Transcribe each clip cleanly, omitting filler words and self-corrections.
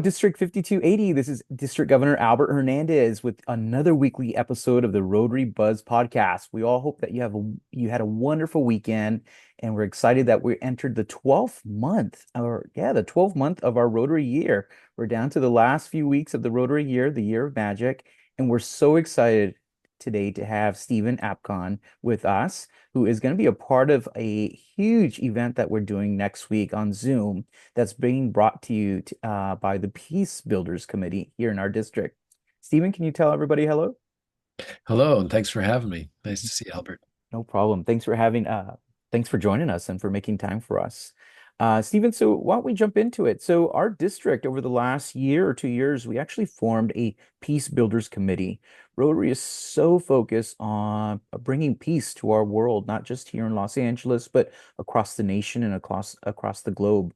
District 5280. This is District Governor Albert Hernandez with another weekly episode of the Rotary Buzz podcast. We all hope that you had a wonderful weekend, and we're excited that we entered the 12th month, the 12th month of our Rotary year. We're down to the last few weeks of the Rotary year, the year of magic, and we're so excited today to have Stephen Apkon with us, who is going to be a part of a huge event that we're doing next week on Zoom that's being brought to you by the Peace Builders Committee here in our district. Stephen, can you tell everybody hello? Hello, and thanks for having me. Nice to see you, Albert. No problem. Thanks for joining us and for making time for us. Stephen, so why don't we jump into it? So our district over the last year or 2 years, we actually formed a Peace Builders Committee. Rotary is so focused on bringing peace to our world, not just here in Los Angeles, but across the nation and across the globe.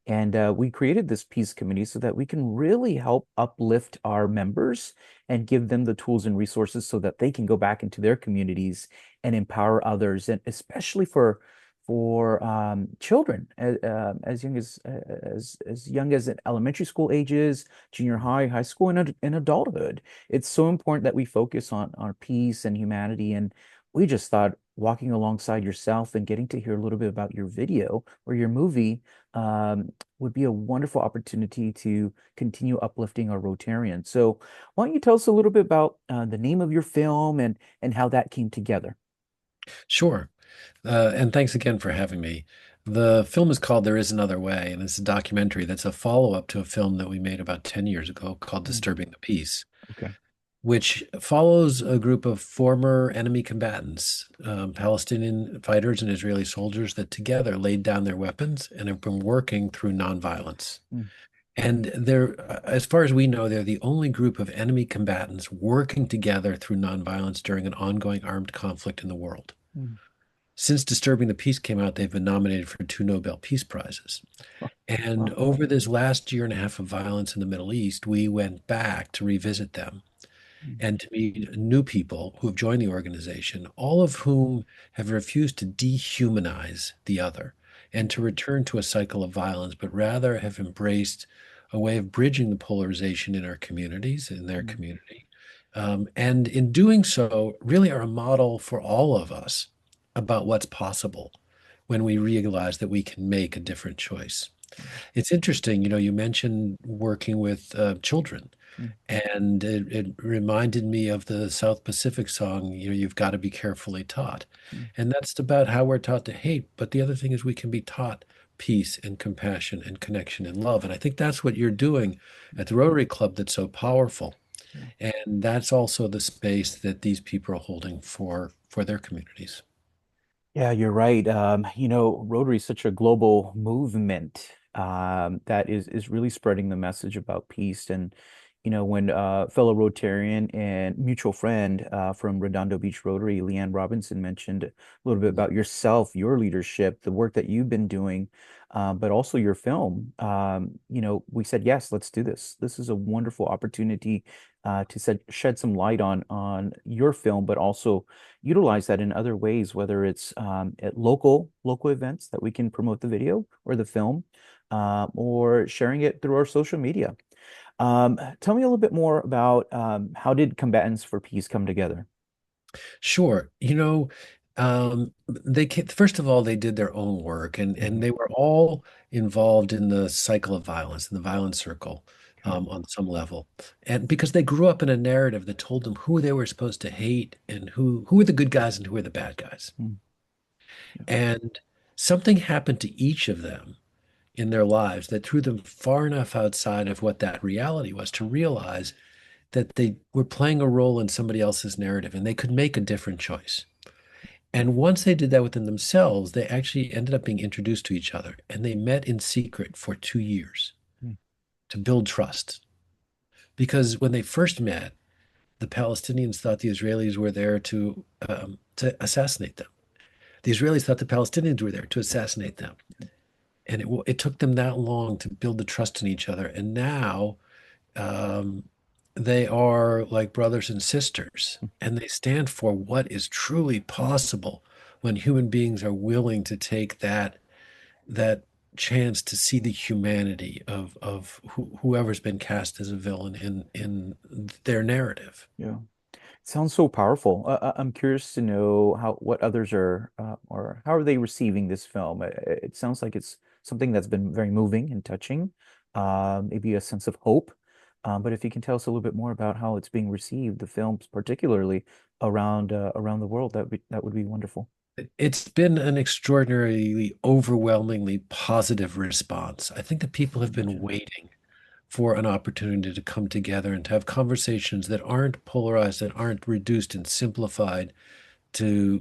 And we created this peace committee so that we can really help uplift our members and give them the tools and resources so that they can go back into their communities and empower others, and especially for children as young as young as elementary school ages, junior high, high school, and adulthood. It's so important that we focus on peace and humanity. And we just thought walking alongside yourself and getting to hear a little bit about your video or your movie would be a wonderful opportunity to continue uplifting our Rotarians. So, why don't you tell us a little bit about the name of your film and how that came together? Sure. And thanks again for having me. The film is called There Is Another Way, and it's a documentary that's a follow-up to a film that we made about 10 years ago called Mm. Disturbing the Peace, Okay. which follows a group of former enemy combatants, Palestinian fighters and Israeli soldiers that together laid down their weapons and have been working through nonviolence. Mm. And they're, as far as we know, they're the only group of enemy combatants working together through nonviolence during an ongoing armed conflict in the world. Mm. Since Disturbing the Peace came out, they've been nominated for 2 Nobel Peace Prizes. Oh, And wow. over this last year and a half of violence in the Middle East, we went back to revisit them Mm. and to meet new people who have joined the organization, all of whom have refused to dehumanize the other and to return to a cycle of violence, but rather have embraced a way of bridging the polarization in our communities, in their Mm. community. And in doing so, really are a model for all of us about what's possible when we realize that we can make a different choice. It's interesting, you mentioned working with children. Mm. And it reminded me of the South Pacific song, you've got to be carefully taught. Mm. And that's about how we're taught to hate. But the other thing is we can be taught peace and compassion and connection and love. And I think that's what you're doing at the Rotary Club that's so powerful. Mm. And that's also the space that these people are holding for their communities. Yeah, you're right. Rotary is such a global movement that is really spreading the message about peace. And when fellow Rotarian and mutual friend from Redondo Beach Rotary, Leanne Robinson, mentioned a little bit about yourself, your leadership, the work that you've been doing, but also your film. We said yes, let's do this. This is a wonderful opportunity to shed some light on your film, but also utilize that in other ways, whether it's at local events that we can promote the video or the film, or sharing it through our social media. Tell me a little bit more about how did Combatants for Peace come together? Sure. First of all, they did their own work and Mhm. they were all involved in the cycle of violence, in the violence circle, Okay. on some level. And because they grew up in a narrative that told them who they were supposed to hate and who were the good guys and who were the bad guys. Mm. Yeah. And something happened to each of them in their lives that threw them far enough outside of what that reality was to realize that they were playing a role in somebody else's narrative and they could make a different choice. And once they did that within themselves, they actually ended up being introduced to each other and they met in secret for 2 years Mm. to build trust. Because when they first met, the Palestinians thought the Israelis were there to assassinate them. The Israelis thought the Palestinians were there to assassinate them. And it took them that long to build the trust in each other. And now um, they are like brothers and sisters, and they stand for what is truly possible when human beings are willing to take that chance to see the humanity of whoever's been cast as a villain in their narrative. Yeah. Sounds so powerful. I'm curious to know how what others are or how are they receiving this film? It sounds like it's something that's been very moving and touching, maybe a sense of hope. But if you can tell us a little bit more about how it's being received, the films particularly around the world, that would be wonderful. It's been an extraordinarily, overwhelmingly positive response. I think that people have been Imagine. waiting for an opportunity to come together and to have conversations that aren't polarized, that aren't reduced and simplified to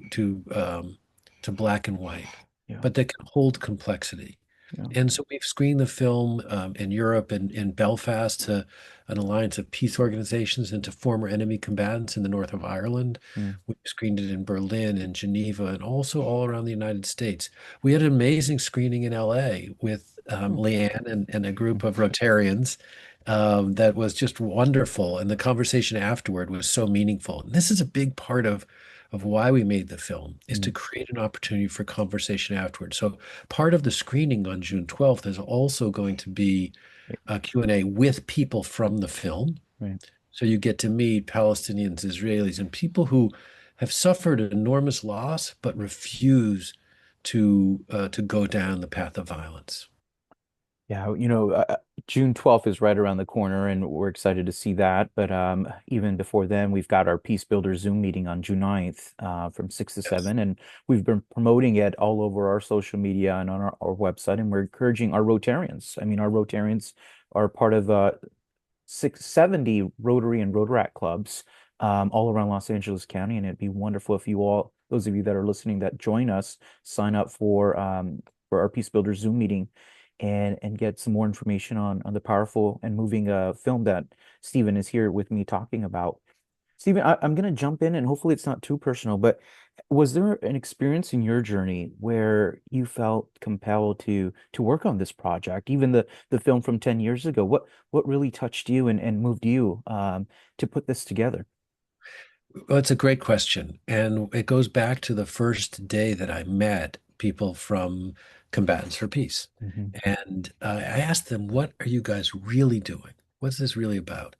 black and white, Yeah, but that can hold complexity. yeah. And so we've screened the film in Europe and in Belfast to an alliance of peace organizations and to former enemy combatants in the north of Ireland. Mm. We've screened it in Berlin and Geneva and also all around the United States. We had an amazing screening in LA with Oh. Leanne and a Mm. group of Rotarians that was just wonderful. And the conversation afterward was so meaningful. And this is a big part of why we made the film is to Mm. create an opportunity for conversation afterward. So part of the screening on June 12th is also going to be Right, a Q&A with people from the film. right. So you get to meet Palestinians, Israelis, and people who have suffered enormous loss but refuse to go down the path of violence. Yeah, June 12th is right around the corner, and we're excited to see that. But even before then, we've got our Peace Builder Zoom meeting on June 9th from 6 to Yes. 7. And we've been promoting it all over our social media and on our website. And we're encouraging our Rotarians. I mean, our Rotarians are part of 670 Rotary and Rotaract clubs all around Los Angeles County. And it'd be wonderful if you all, those of you that are listening that join us, sign up for our Peace Builder Zoom meeting and get some more information on the powerful and moving film that Stephen is here with me talking about. Stephen, I'm going to jump in and hopefully it's not too personal, but was there an experience in your journey where you felt compelled to work on this project, even the film from 10 years ago? What really touched you and moved you to put this together? Well, it's a great question. And it goes back to the first day that I met people from Combatants for Peace. Hmm. And I asked them, what are you guys really doing? What's this really about?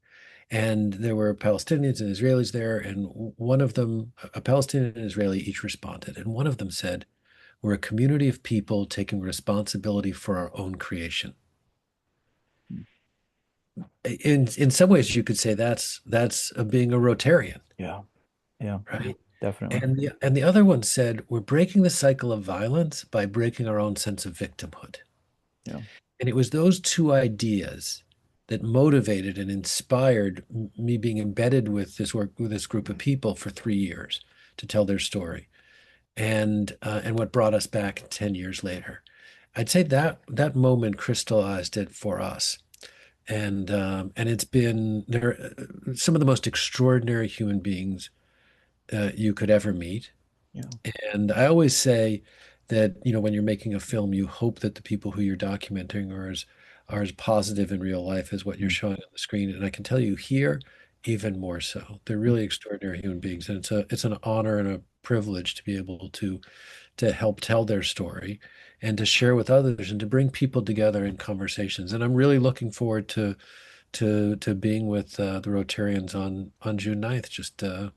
And there were Palestinians and Israelis there. And one of them, a Palestinian and Israeli, each responded. And one of them said, we're a community of people taking responsibility for our own creation. In some ways, you could say that's being a Rotarian, Yeah, yeah, right? definitely. And the other one said, we're breaking the cycle of violence by breaking our own sense of victimhood. Yeah. And it was those two ideas that motivated and inspired me being embedded with this work with this group of people for 3 years to tell their story, and what brought us back 10 years later. I'd say that moment crystallized it for us. And it's been there some of the most extraordinary human beings you could ever meet. Yeah. And I always say that, when you're making a film, you hope that the people who you're documenting are as positive in real life as what you're Mm. showing on the screen. And I can tell you here, even more so. They're really extraordinary human beings. And it's an honor and a privilege to be able to help tell their story and to share with others and to bring people together in conversations. And I'm really looking forward to being with the Rotarians on June 9th, just a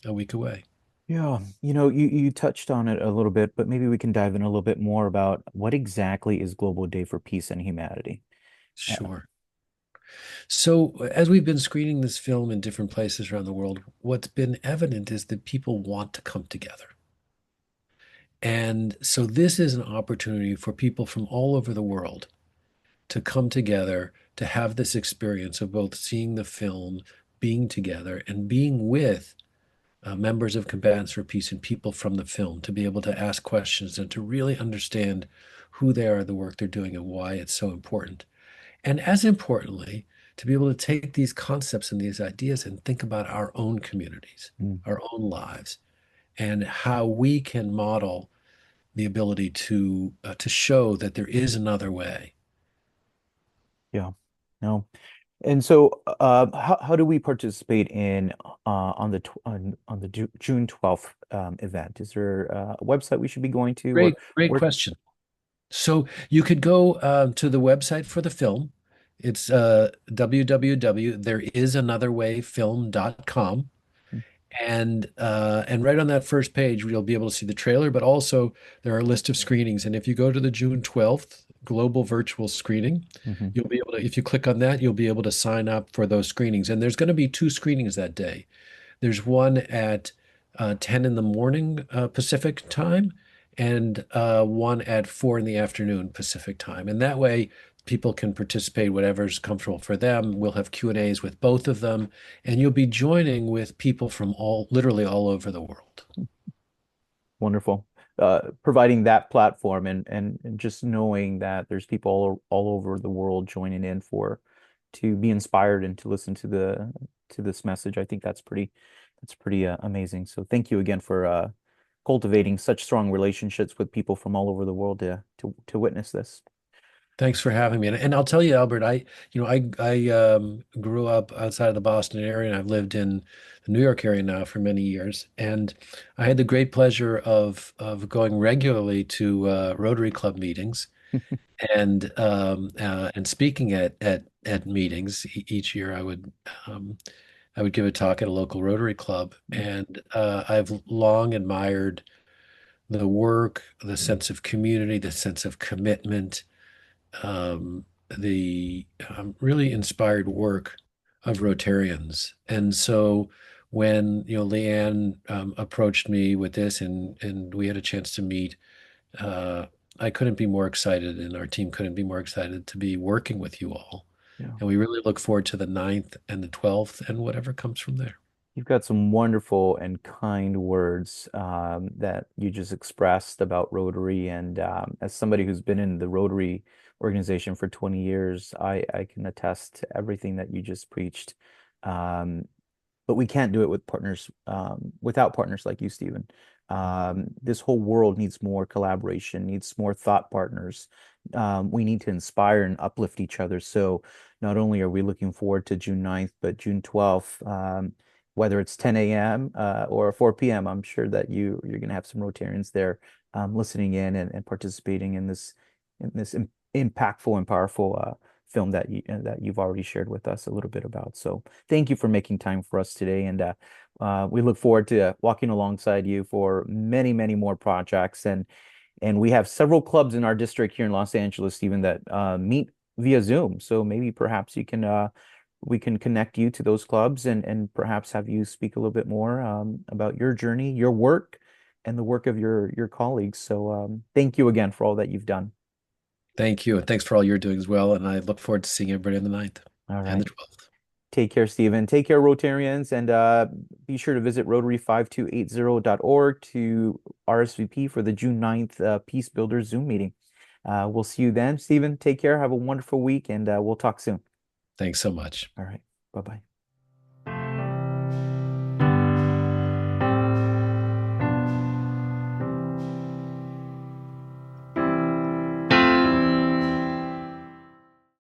week away. Yeah, you touched on it a little bit, but maybe we can dive in a little bit more about what exactly is Global Day for Peace and Humanity. Sure. So, as we've been screening this film in different places around the world, what's been evident is that people want to come together. And so, this is an opportunity for people from all over the world to come together to have this experience of both seeing the film, being together, and being with members of Combatants for Peace and people from the film to be able to ask questions and to really understand who they are, the work they're doing, and why it's so important. And as importantly, to be able to take these concepts and these ideas and think about our own communities, Mm. our own lives, and how we can model the ability to show that there is another way. Yeah, no. And so, how do we participate in on the June 12th event? Is there a website we should be going to, or Great where? question. So you could go to the website for the film. It's www.thereisanotherwayfilm.com. And right on that first page, you'll be able to see the trailer, but also there are a list of screenings. And if you go to the June 12th global virtual screening, Hmm. you'll be able to, if you click on that, you'll be able to sign up for those screenings. And there's going to be two screenings that day. There's one at 10 in the morning Pacific time, and one at 4 in the afternoon Pacific time. And that way, people can participate whatever's comfortable for them. We'll have Q&As with both of them, and you'll be joining with people from literally all over the world. Wonderful. Providing that platform and just knowing that there's people all over the world joining in for to be inspired and to listen to the to this message. I think that's pretty amazing. So thank you again for cultivating such strong relationships with people from all over the world to witness this. Thanks for having me. And I'll tell you, Albert, I grew up outside of the Boston area, and I've lived in the New York area now for many years. And I had the great pleasure of going regularly to Rotary Club meetings and speaking at meetings. Each year, I would give a talk at a local Rotary Club, and I've long admired the work, the sense of community, the sense of commitment, the really inspired work of Rotarians. And so when, Leanne approached me with this and we had a chance to meet, uh, I couldn't be more excited, and our team couldn't be more excited to be working with you all. Yeah. And we really look forward to the 9th and the 12th and whatever comes from there. You've got some wonderful and kind words that you just expressed about Rotary. And as somebody who's been in the Rotary organization for 20 years, I can attest to everything that you just preached. Um, but we can't do it with partners, without partners like you, Stephen. This whole world needs more collaboration, needs more thought partners. We need to inspire and uplift each other. So not only are we looking forward to June 9th, but June 12th, whether it's 10 a.m. Or 4 p.m., I'm sure that you're going to have some Rotarians there listening in and participating in this impactful and powerful film that you've already shared with us a little bit about. So thank you for making time for us today, and we look forward to walking alongside you for many, many more projects. And we have several clubs in our district here in Los Angeles, Stephen, that meet via Zoom. So maybe perhaps you can we can connect you to those clubs and perhaps have you speak a little bit more about your journey, your work, and the work of your colleagues. So thank you again for all that you've done. Thank you. And thanks for all you're doing as well. And I look forward to seeing everybody on the 9th All and the right. 12th. Take care, Stephen. Take care, Rotarians, and be sure to visit rotary5280.org to RSVP for the June 9th Peace Builders Zoom meeting. We'll see you then. Stephen, take care. Have a wonderful week, and we'll talk soon. Thanks so much. All right. Bye-bye.